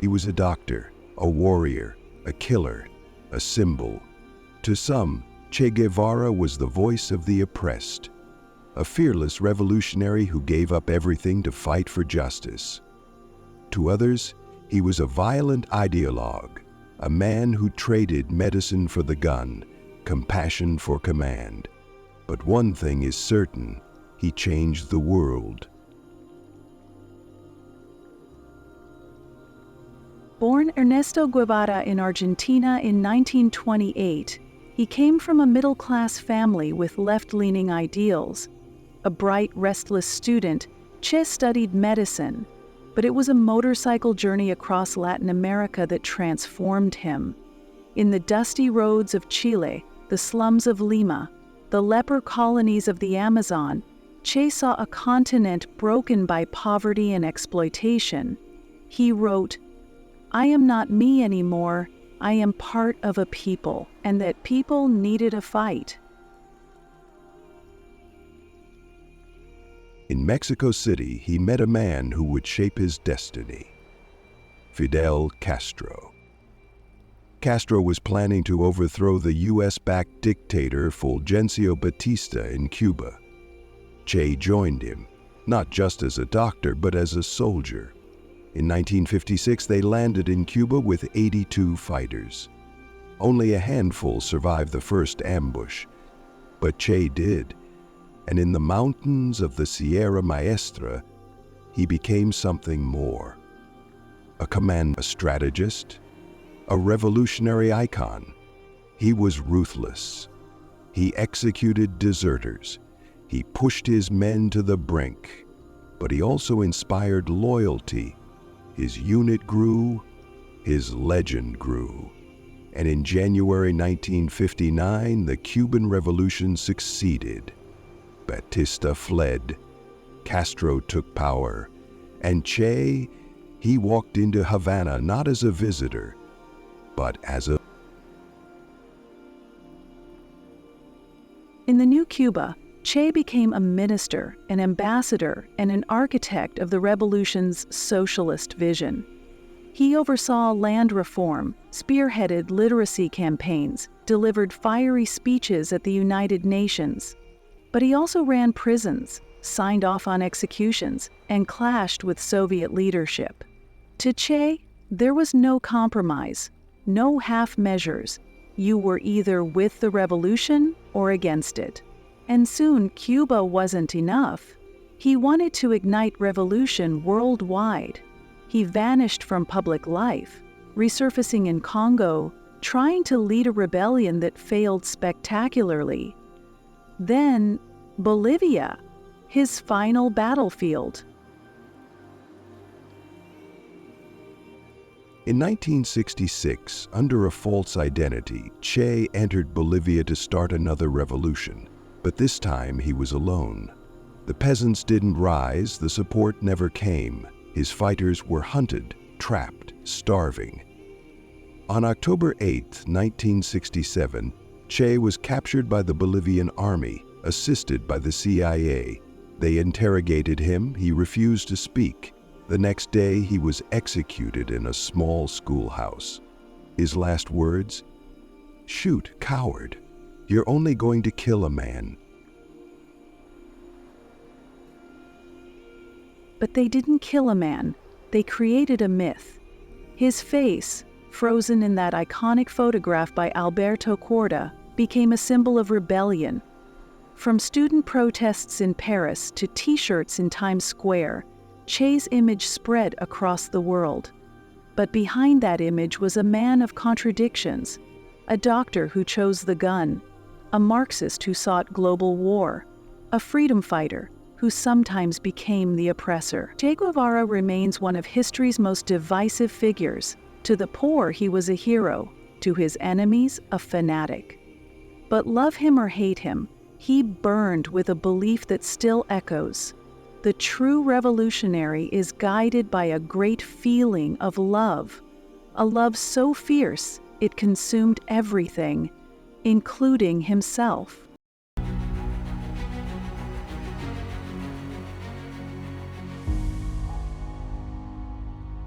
He was a doctor, a warrior, a killer, a symbol. To some, Che Guevara was the voice of the oppressed, a fearless revolutionary who gave up everything to fight for justice. To others, he was a violent ideologue, a man who traded medicine for the gun, compassion for command. But one thing is certain, he changed the world. Born Ernesto Guevara in Argentina in 1928, he came from a middle-class family with left-leaning ideals. A bright, restless student, Che studied medicine, but it was a motorcycle journey across Latin America that transformed him. In the dusty roads of Chile, the slums of Lima, the leper colonies of the Amazon, Che saw a continent broken by poverty and exploitation. He wrote, "I am not me anymore, I am part of a people, and that people needed a fight." In Mexico City, he met a man who would shape his destiny, Fidel Castro. Castro was planning to overthrow the US-backed dictator Fulgencio Batista in Cuba. Che joined him, not just as a doctor, but as a soldier. In 1956, they landed in Cuba with 82 fighters. Only a handful survived the first ambush, but Che did, and in the mountains of the Sierra Maestra, he became something more. A strategist, a revolutionary icon. He was ruthless. He executed deserters. He pushed his men to the brink, but he also inspired loyalty. His unit grew, his legend grew. And in January 1959, the Cuban Revolution succeeded. Batista fled, Castro took power, and Che, he walked into Havana not as a visitor, but as a... In the new Cuba, Che became a minister, an ambassador, and an architect of the revolution's socialist vision. He oversaw land reform, spearheaded literacy campaigns, delivered fiery speeches at the United Nations. But he also ran prisons, signed off on executions, and clashed with Soviet leadership. To Che, there was no compromise, no half measures. You were either with the revolution or against it. And soon Cuba wasn't enough. He wanted to ignite revolution worldwide. He vanished from public life, resurfacing in Congo, trying to lead a rebellion that failed spectacularly. Then, Bolivia, his final battlefield. In 1966, under a false identity, Che entered Bolivia to start another revolution. But this time he was alone. The peasants didn't rise, the support never came. His fighters were hunted, trapped, starving. On October 8, 1967, Che was captured by the Bolivian army, assisted by the CIA. They interrogated him, he refused to speak. The next day, he was executed in a small schoolhouse. His last words? "Shoot, coward. You're only going to kill a man." But they didn't kill a man. They created a myth. His face, frozen in that iconic photograph by Alberto Korda, became a symbol of rebellion. From student protests in Paris to T-shirts in Times Square, Che's image spread across the world. But behind that image was a man of contradictions, a doctor who chose the gun, a Marxist who sought global war, a freedom fighter who sometimes became the oppressor. Che Guevara remains one of history's most divisive figures. To the poor, he was a hero. To his enemies, a fanatic. But love him or hate him, he burned with a belief that still echoes. The true revolutionary is guided by a great feeling of love, a love so fierce it consumed everything, including himself.